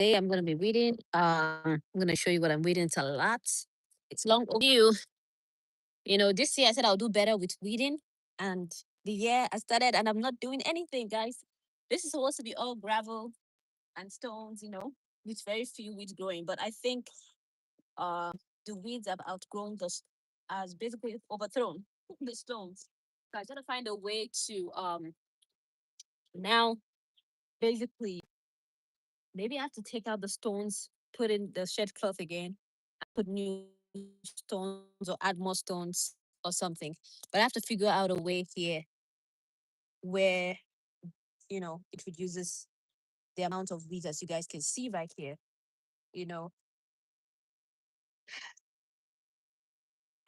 Today I'm going to be reading. I'm going to show you what I'm reading. It's a lot. It's long overdue. This year I said I'll do better with reading, and the year I started, and I'm not doing anything, guys. This is supposed to be all gravel and stones, with very few weeds growing. But I think the weeds have outgrown has basically overthrown the stones. So I got to find a way to now basically maybe I have to take out the stones, put in the shed cloth again, put new stones or add more stones or something. But I have to figure out a way here where, it reduces the amount of weeds as you guys can see right here. You know,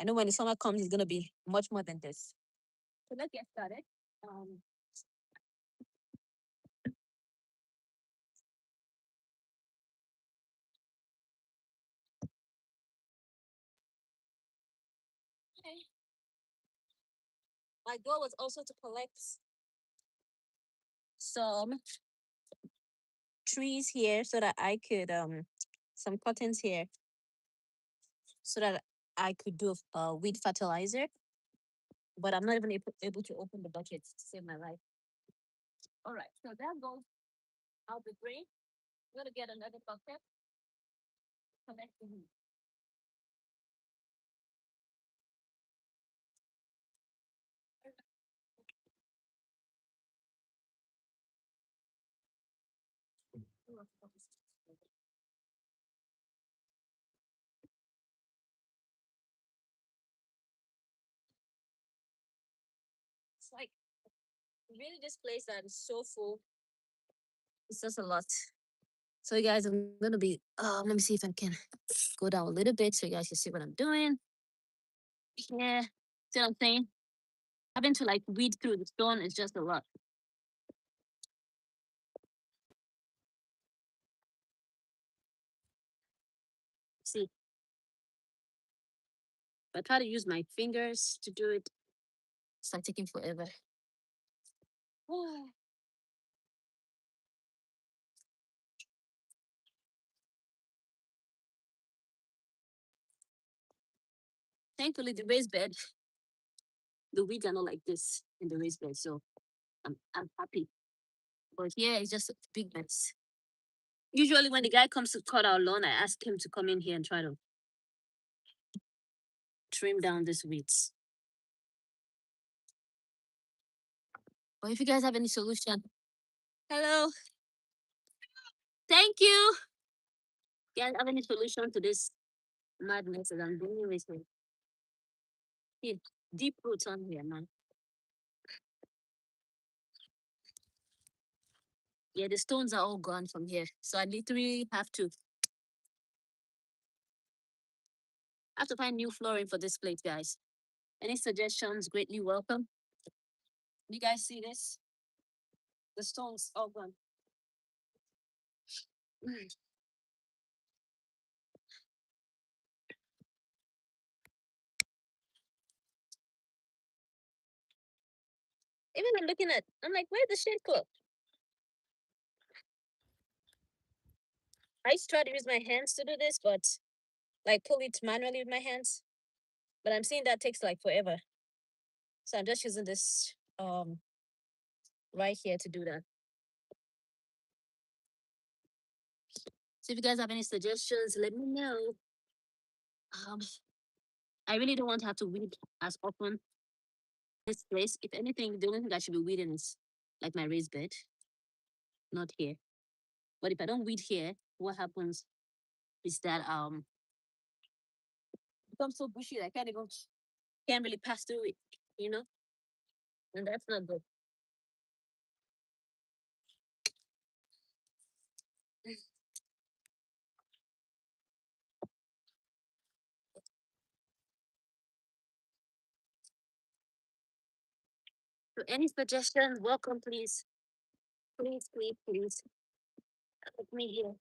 I know when the summer comes, it's going to be much more than this. So let's get started. Um, okay. My goal was also to collect some trees here so that I could, some cuttings here so that I could do weed fertilizer. But I'm not even able to open the bucket to save my life. All right, so that goes out the drain. I'm gonna get another bucket, connect the heat. It's like really this place that is so full. It's just a lot. So you guys, I'm gonna be. Let me see if I can go down a little bit so you guys can see what I'm doing. Yeah, see what I'm saying? Having to like weed through the stone is just a lot. See, if I try to use my fingers to do it, it's like taking forever. Thankfully, the raised bed, the weeds are not like this in the raised bed, so I'm happy. But here it's just a big mess. Usually, when the guy comes to cut our lawn, I ask him to come in here and try to trim down these weeds. But if you guys have any solution, hello, thank you. You guys have any solution to this madness that I'm dealing with? Here, deep roots on here, man. Yeah, the stones are all gone from here, so I literally have to find new flooring for this place, guys. Any suggestions? Greatly welcome. You guys see this? The stones all gone. Even I'm looking at, I'm like, where's the shade cloth? I used to try to use my hands to do this, but like pull it manually with my hands. But I'm seeing that takes like forever. So I'm just using this right here to do that. So if you guys have any suggestions, let me know. Um, I really don't want to have to weed as often this place. If anything, the only thing I should be weeding is like my raised bed, not here. But if I don't weed here, what happens is that it becomes so bushy that I can't really pass through it, you know? And that's not good. So any suggestions, welcome please. Please, please, please. Help me here.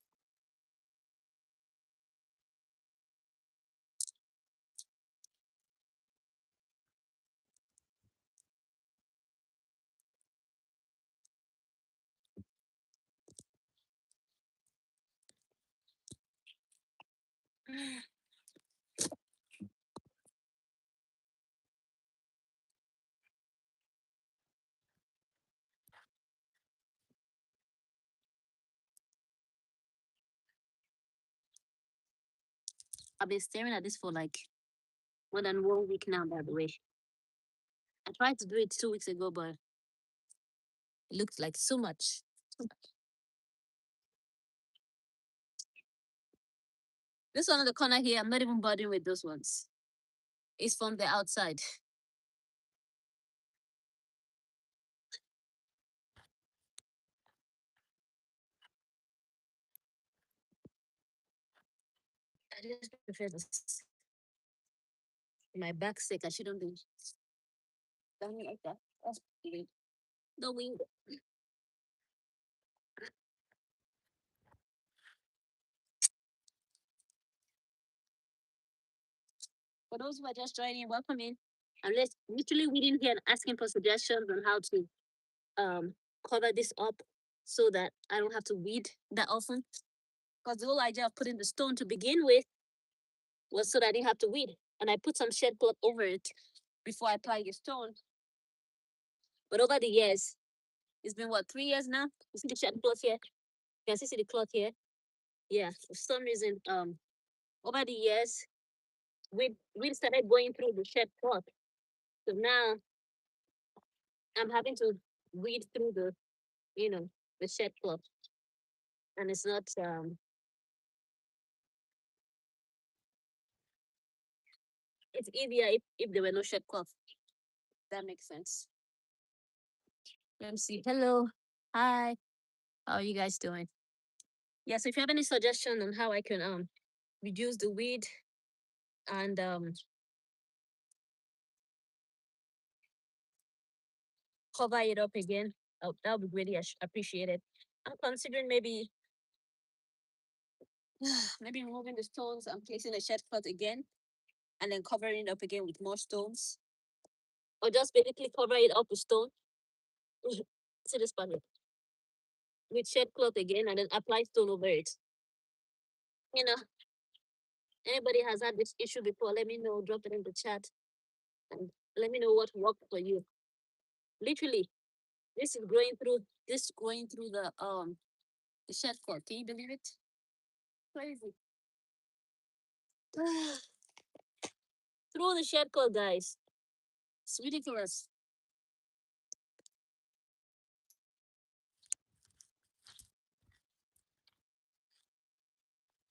I've been staring at this for like more than 1 week now, by the way. I tried to do it 2 weeks ago, but it looked like so much. This one in the corner here, I'm not even bothering with those ones. It's from the outside. I just prefer this. My back's sick. I shouldn't be standing like that. That's weird. The wing. For those who are just joining, welcome in. I'm literally reading here and asking for suggestions on how to um cover this up so that I don't have to weed that often. Because the whole idea of putting the stone to begin with was so that I didn't have to weed. And I put some shed cloth over it before I apply the stone. But over the years, it's been what, 3 years now? You see the shed cloth here? You can see the cloth here. Yeah, for some reason, over the years, we started going through the shed cloth. So now I'm having to weed through you know, the shed cloth. And it's not it's easier if there were no shed cloth. That makes sense. Let me see. Hello. Hi. How are you guys doing? Yeah, so if you have any suggestion on how I can reduce the weed and cover it up again, that would be really appreciated. I'm considering maybe maybe removing the stones and placing a shed cloth again and then covering it up again with more stones. Or just basically cover it up with stone. See this part here. With shed cloth again and then apply stone over it. You know, anybody has had this issue before, let me know, drop it in the chat and let me know what worked for you. Literally, this going through the shed cloth. Can you believe it? Crazy. Through the shed cloth, guys. It's ridiculous.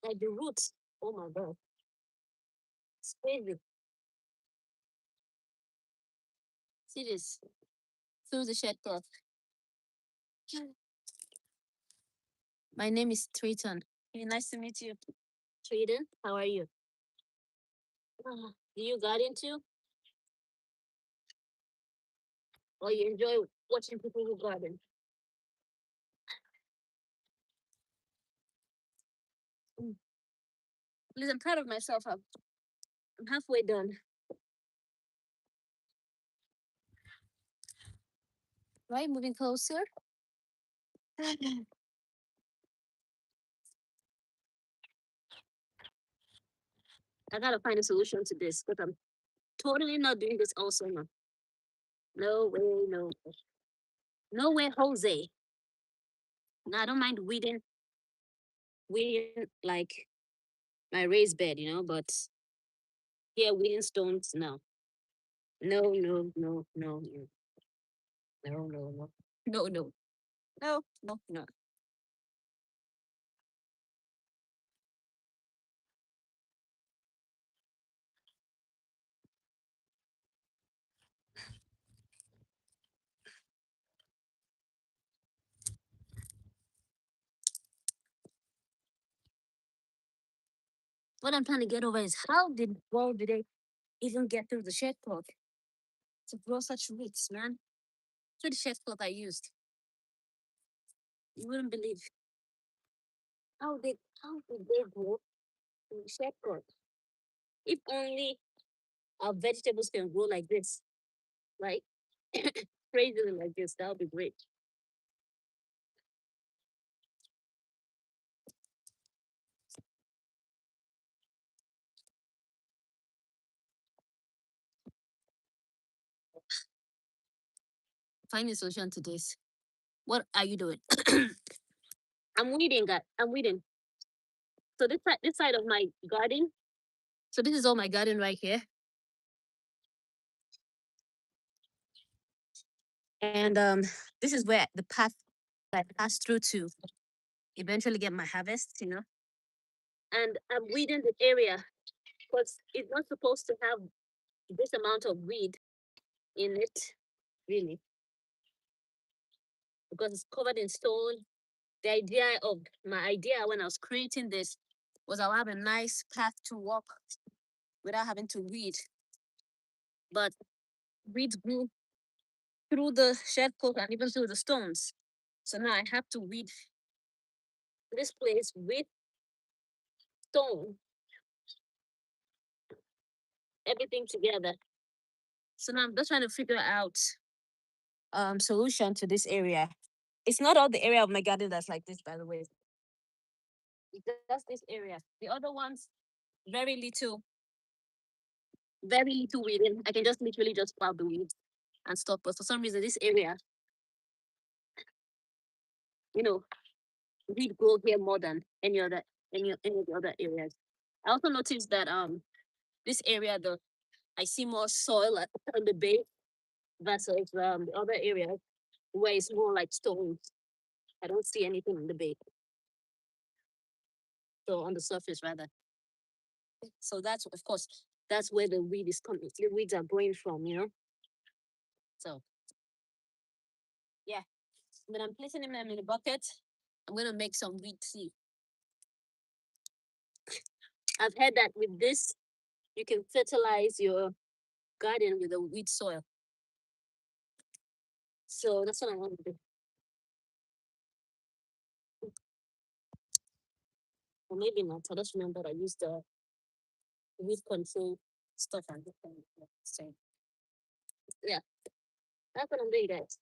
Like the roots. Oh my god. It's crazy. See this. Through the shed cloth. My name is Triton. Hey, nice to meet you. Triton, how are you? Do you garden too? Or you enjoy watching people who garden? Mm. Please, I'm proud of myself. I'm halfway done. Right, moving closer. I gotta find a solution to this, but I'm totally not doing this all summer. No way, no. No way, Jose. No, I don't mind weeding like my raised bed, but yeah, weeding stones, no. No, no, no, no, no, no, no, no. No, no. No, no, no. What I'm trying to get over is how did they even get through the shed cloth to grow such roots, man? To the shed cloth I used. You wouldn't believe how did they grow through the shed cloth. If only our vegetables can grow like this, like crazily like this, that would be great. Find a solution to this. What are you doing? I'm weeding, guys. I'm weeding. So this side of my garden. So this is all my garden right here. And this is where the path I pass through to eventually get my harvest. And I'm weeding the area because it's not supposed to have this amount of weed in it, really, because it's covered in stone. My idea when I was creating this was I'll have a nice path to walk without having to weed. But weeds grew through the shed coat and even through the stones. So now I have to weed this place with stone, everything together. So now I'm just trying to figure out solution to this area. It's not all the area of my garden that's like this, by the way. It's just this area. The other ones, very little, very little weeding. I can just literally just plow the weeds and stop. But for some reason, this area, you know, weed grow here more than any of the other areas. I also noticed that this area I see more soil on the base versus the other areas where it's more like stones. I don't see anything on the base. So on the surface rather. So that's of course that's where the weed is coming. The weeds are growing from. So yeah. When I'm placing them in a bucket, I'm gonna make some weed seed. I've heard that with this, you can fertilize your garden with a weed soil. So that's what I want to do. Or maybe not. I just remember I used the weed control stuff and so yeah, that's what I'm doing, guys.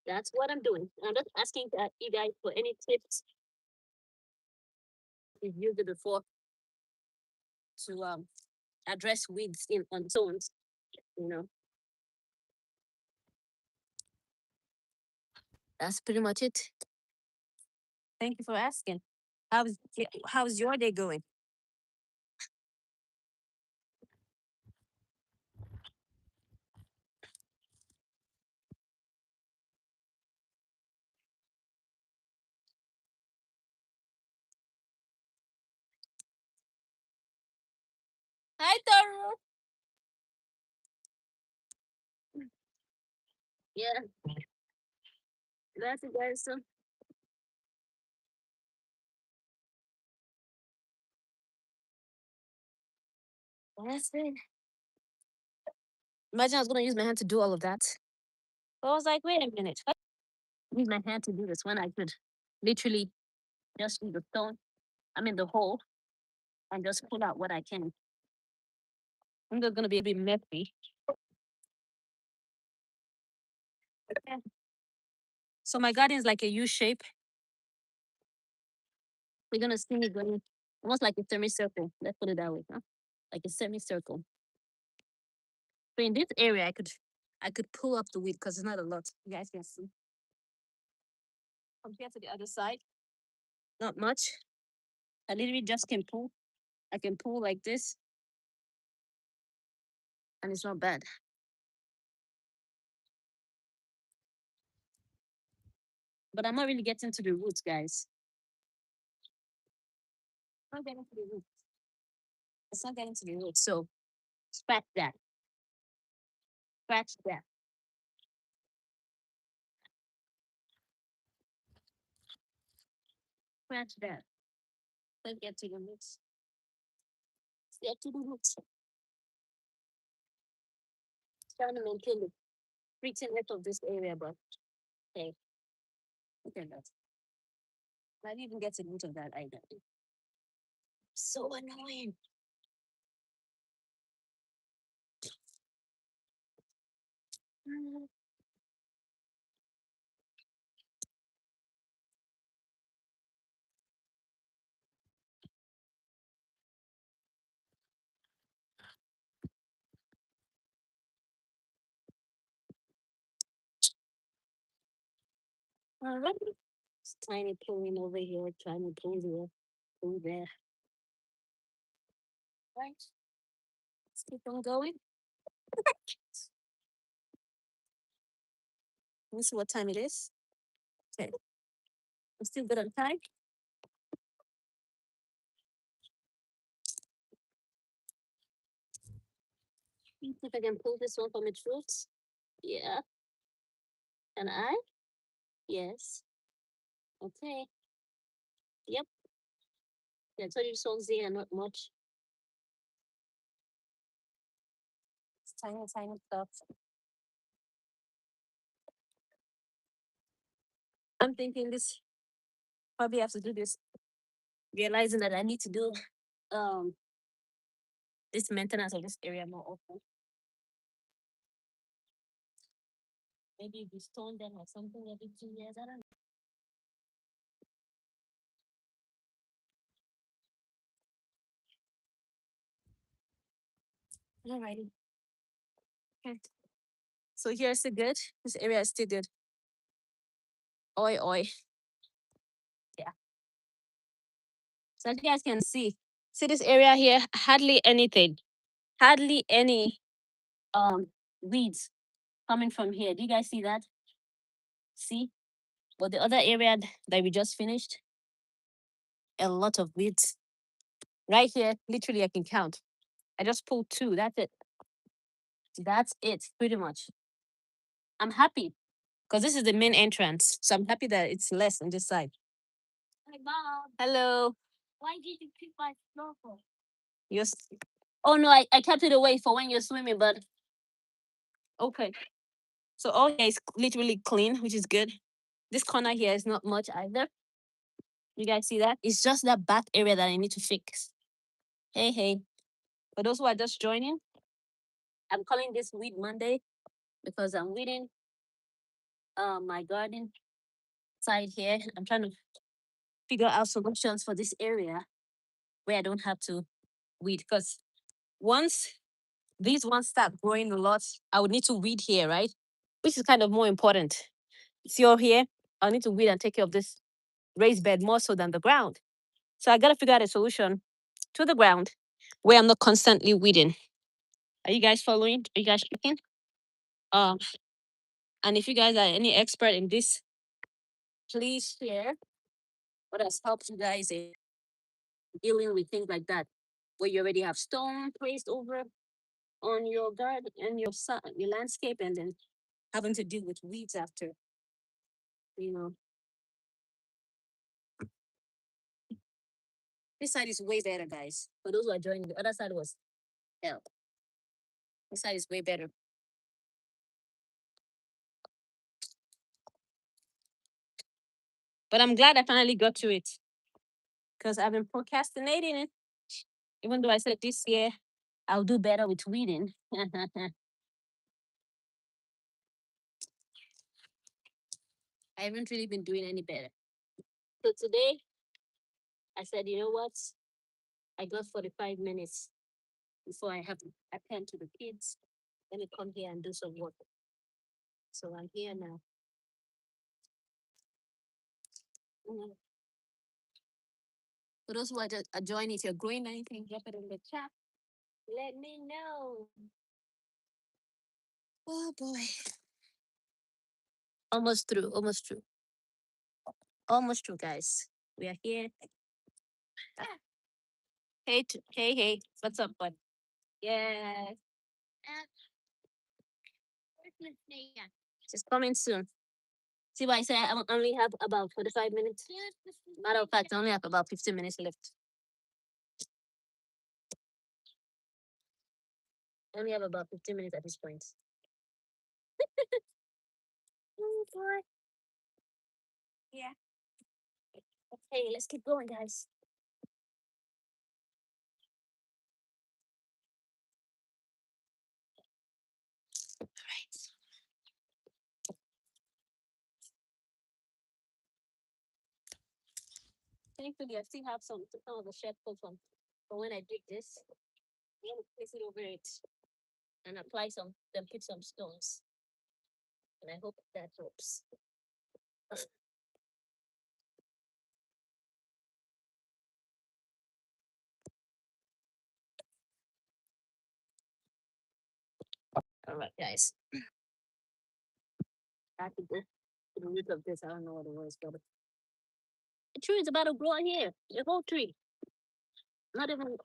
That's what I'm doing. I'm just asking you guys for any tips if you've used it before to address weeds in on zones. You know, that's pretty much it. Thank you for asking. How's your day going? Hi, Taro. Yeah, that's it, guys. So that's it. Imagine I was gonna use my hand to do all of that. But I was like, wait a minute. I use my hand to do this when I could literally just use the stone. I mean the hole and just pull out what I can. I'm just gonna be a bit messy. Yeah. So my garden is like a U shape. We're gonna see me going almost like a semicircle. Let's put it that way, huh? Like a semicircle. So in this area, I could pull up the weed because it's not a lot. You guys can see. Compared to the other side, not much. I literally just can pull. I can pull like this, and it's not bad. But I'm not really getting to the roots, guys. I'm not getting to the roots. It's not getting to the roots. So scratch that. Scratch that. Scratch that. Let's get to the roots. Let's get to the roots. Trying to maintain the prettiness of this area, but hey, look at that. I didn't even get to the root of that either. So annoying. Mm. All right. It's tiny pulling over here, trying to pull here, pull there. Right. Let's keep on going. Let me see what time it is. Okay. I'm still good on time. See if I can pull this one from its roots. Yeah. And I? Yes. Okay. Yep. Yeah, I told you the songs there are not much. It's tiny, tiny stuff. I'm thinking this probably have to do this, realizing that I need to do um this maintenance of this area more often. Maybe we stone them or something every 2 years. I don't know. Alrighty. Okay. So here's the good. This area is still good. Oi oi. Yeah. So as you guys can see this area here, hardly anything. Hardly any weeds coming from here. Do you guys see that? See? But the other area that we just finished, a lot of weeds. Right here, literally I can count. I just pulled two. That's it. That's it, pretty much. I'm happy because this is the main entrance. So I'm happy that it's less on this side. Hi, Mom. Hello. Why did you keep my snorkel? Yes. Oh no, I kept it away for when you're swimming, but okay. So all here is literally clean, which is good. This corner here is not much either. You guys see that? It's just that back area that I need to fix. Hey, hey. For those who are just joining, I'm calling this Weed Monday because I'm weeding my garden side here. I'm trying to figure out solutions for this area where I don't have to weed. Because once these ones start growing a lot, I would need to weed here, right? Which is kind of more important. See over here, I'll need to weed and take care of this raised bed more so than the ground. So I gotta figure out a solution to the ground where I'm not constantly weeding. Are you guys following? Are you guys checking? Um, and if you guys are any expert in this, please share what has helped you guys in dealing with things like that, where you already have stone placed over on your garden and your landscape, and then having to deal with weeds after. You know, this side is way better, guys. For those who are joining, the other side was hell. This side is way better. But I'm glad I finally got to it because I've been procrastinating it. Even though I said this year I'll do better with weeding. I haven't really been doing any better. So today I said, you know what? I got 45 minutes before I have to attend to the kids. Let me come here and do some work. So I'm here now. Mhm. For those who are just joining, if you're growing anything, drop it in the chat. Let me know. Oh boy. Almost through, almost through, almost through, guys. We are here. Ah, hey, hey, hey. What's up, bud? Yes. She's coming soon. See what I say? I only have about 45 minutes. Matter of fact, I only have about 15 minutes left. I only have about 15 minutes at this point. Oh boy. Yeah. Okay, let's keep going, guys. All right. Thankfully, I still have some of the shed full from when I did this. I'm gonna place it over it and apply then put some stones. And I hope that helps. All right, guys. I have to go to the root of this. I don't know what it was, but the tree is about to grow in here. The whole tree. Not even.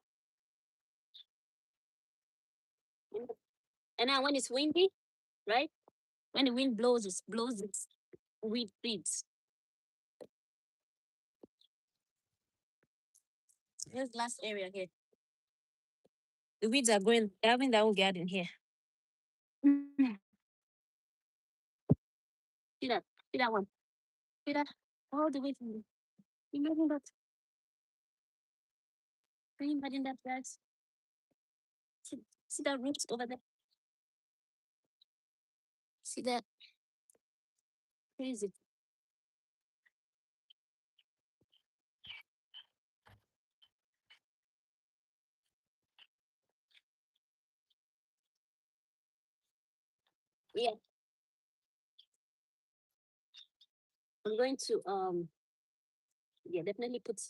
And now when it's windy, right? When the wind blows, it blows its weed seeds. Here's the last area here. The weeds are growing. They're having their own garden here. Mm. See that? See that one? See that? All the way from the. Imagine that. Can you imagine that, guys? See, see that roots over there? See that? Crazy. Yeah, I'm going to yeah, definitely put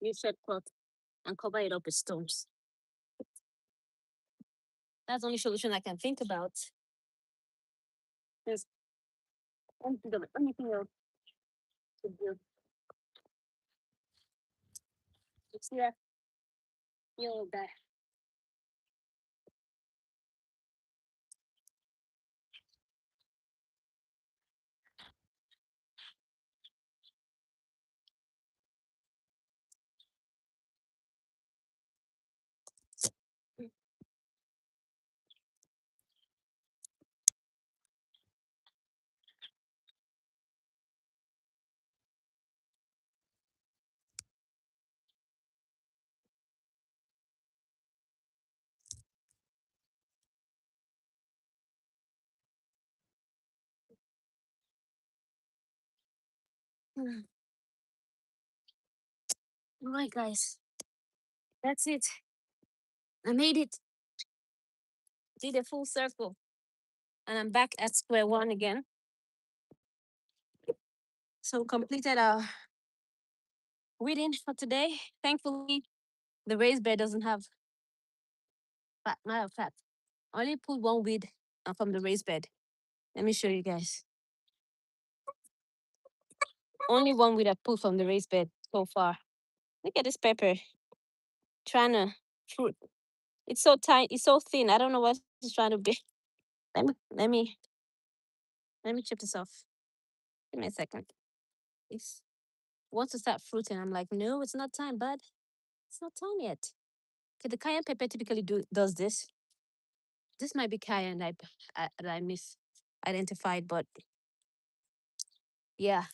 new shed cloth and cover it up with stones. That's the only solution I can think about. There's anything else to do. You see that? Feel that. Mm. All right, guys. That's it. I made it. Did a full circle. And I'm back at square one again. So completed our reading for today. Thankfully, the raised bed doesn't have fat, matter of fact. I only pulled one weed from the raised bed. Let me show you guys. Only one weed I pulled from the raised bed so far. Look at this pepper trying to fruit. It's so tiny. It's so thin. I don't know what it's trying to be. Let me chip this off. Give me a second. It's wants to start fruiting. I'm like, no, it's not time, bud. It's not time yet. Okay, the cayenne pepper typically does this. This might be cayenne that I misidentified, but yeah.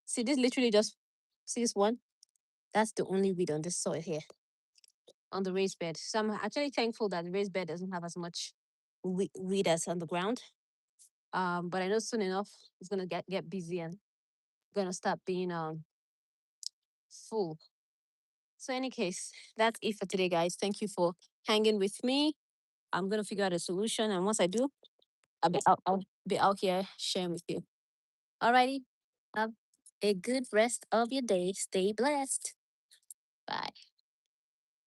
See, this literally just see this one. That's the only weed on this soil here on the raised bed. So I'm actually thankful that the raised bed doesn't have as much weed as on the ground. But I know soon enough it's gonna get busy and gonna start being full. So any case, that's it for today, guys. Thank you for hanging with me. I'm gonna figure out a solution, and once I do, I'll be out here sharing with you. Alrighty, have a good rest of your day. Stay blessed. Bye.